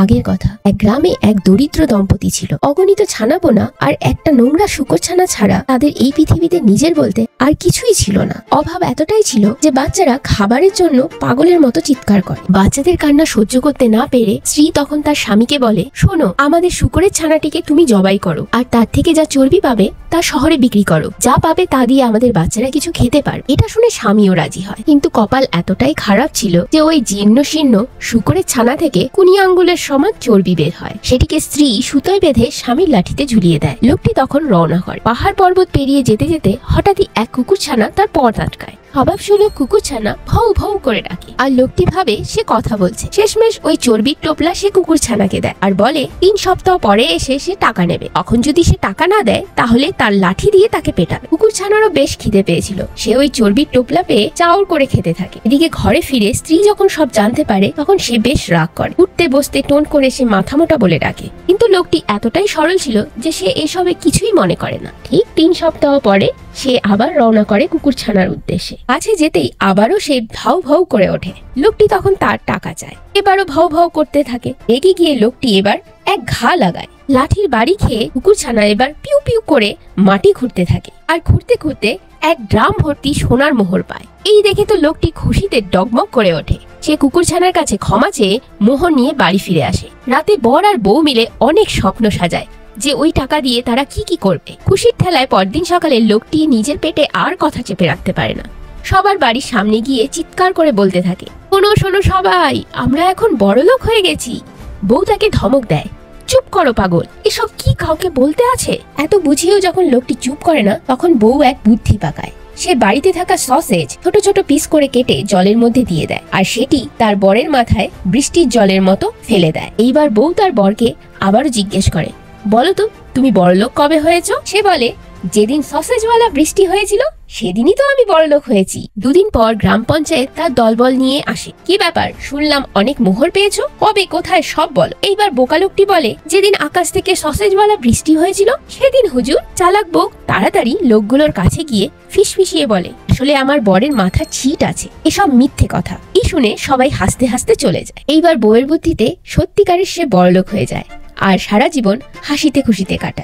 আগের কথা। এক গ্রামে এক দরিদ্র দম্পতি ছিল। অগণিত ছানাপোনা আর একটা নোংরা শূকর ছানা ছাড়া তাদের এই পৃথিবীতে নিজের বলতে আর কিছুই ছিল না। অভাব এতটাই ছিল যে বাচ্চারা খাবারের জন্য পাগলের মতো চিৎকার করে। বাচ্চাদের কান্না সহ্য করতে না পেরে স্ত্রী তখন তার স্বামীকে বলে, শোনো, আমাদের শূকরের ছানাটিকে তুমি জবাই করো, আর তার থেকে যা চর্বি পাবে তা শহরে বিক্রি করো। যা পাবে তা দিয়ে আমাদের বাচ্চারা কিছু খেতে পারে। এটা শুনে স্বামীও রাজি হয়, কিন্তু কপাল এতটাই খারাপ ছিল যে ওই জীর্ণ শীর্ণ শূকরের ছানা থেকে কুনি আঙ্গুলের সমান চর্বি বের হয়। সেটিকে স্ত্রী সুতোয় বেঁধে স্বামীর লাঠিতে ঝুলিয়ে দেয়। লোকটি তখন রওনা করে। পাহাড় পর্বত পেরিয়ে যেতে যেতে হঠাৎই এক কুকুর ছানা তার পথ আটকায়। স্বভাবসুলভ কুকুর ছানা ভৌ ভৌ করে ডাকে, আর লোকটি ভাবে সে কথা বলছে। শেষমেশ ওই চর্বির টোপলা সে কুকুর ছানাকে দেয় আর বলে 3 সপ্তাহ পরে এসে সে টাকা নেবে। এখন যদি সে টাকা না দেয় তাহলে তার লাঠি দিয়ে তাকে পেটাবে। কুকুর ছানারও বেশ খিদে পেয়েছিল। সে ওই চর্বির টোপলা পেয়ে চাউর করে খেতে থাকে। এদিকে ঘরে ফিরে স্ত্রী যখন সব জানতে পারে তখন সে বেশ রাগ করে। উঠতে বসতে টোন করে সে মাথা মোটা বলে ডাকে, কিন্তু লোকটি এতটাই সরল ছিল যে সে এসবে কিছুই মনে করে না। ঠিক 3 সপ্তাহ পরে সে আবার রওনা করে কুকুর ছানার উদ্দেশ্যে। কাছে যেতেই আবারও সে ভাউ ভাউ করে ওঠে। লোকটি তখন তার টাকা চায়। এবারও ভাউ ভাউ করতে থাকে। রেগে গিয়ে লোকটি এবার এক ঘা লাগায়। লাঠির বাড়ি খেয়ে কুকুর ছানা এবার পিউ পিউ করে মাটি খুঁড়তে থাকে, আর খুঁড়তে খুঁড়তে এক ড্রাম ভর্তি সোনার মোহর পায়। এই দেখে তো লোকটি খুশিতে ডগমগ করে ওঠে। সে কুকুর ছানার কাছে ক্ষমা চেয়ে মোহর নিয়ে বাড়ি ফিরে আসে। রাতে বর আর বউ মিলে অনেক স্বপ্ন সাজায় যে ওই টাকা দিয়ে তারা কি কি করবে। খুশির ঠেলায় পরদিন সকালে লোকটি নিজের পেটে আর কথা চেপে রাখতে পারে না। সবার বাড়ির সামনে গিয়ে চিৎকার করে বলতে থাকে, শোনো শোনো সবাই, আমরা এখন বড়লোক হয়ে গেছি। বউ তাকে ধমক দেয়, চুপ করো পাগল, এসব কি কাউকে বলতে আছে? এত বুঝিয়েও যখন লোকটি চুপ করে না তখন বউ এক বুদ্ধি পাকায়। সে বাড়িতে থাকা সসেজ ছোট ছোট পিস করে কেটে জলের মধ্যে দিয়ে দেয়, আর সেটি তার বরের মাথায় বৃষ্টির জলের মতো ফেলে দেয়। এইবার বউ তার বরকে আবারও জিজ্ঞেস করে, বলো তো, তুমি বড়লোক কবে হয়েছো? সে বলে, যেদিন সসেজওয়ালা বৃষ্টি হয়েছিল সেদিনই তো আমি বড়লোক হয়েছি। 2 দিন পর গ্রাম পঞ্চায়েত তার দলবল নিয়ে আসে। কি ব্যাপার, শুনলাম অনেক মোহর পেয়েছো, কবে, কোথায়, সব বলো। এইবার বোকা লোকটি বলে, যেদিন আকাশ থেকে সসেজওয়ালা বৃষ্টি হয়েছিল সেদিন হুজুর। চালাক বউ তাড়াতাড়ি লোকগুলোর কাছে গিয়ে ফিসফিসিয়ে বলে, আসলে আমার বরের মাথা ছিট আছে, এসব মিথ্যে কথা। এই শুনে সবাই হাসতে হাসতে চলে যায়। এইবার বউয়ের বুদ্ধিতে সত্যিকারের সে বড়লোক হয়ে যায় আর সারা জীবন হাসিতে খুশিতে কাটায়।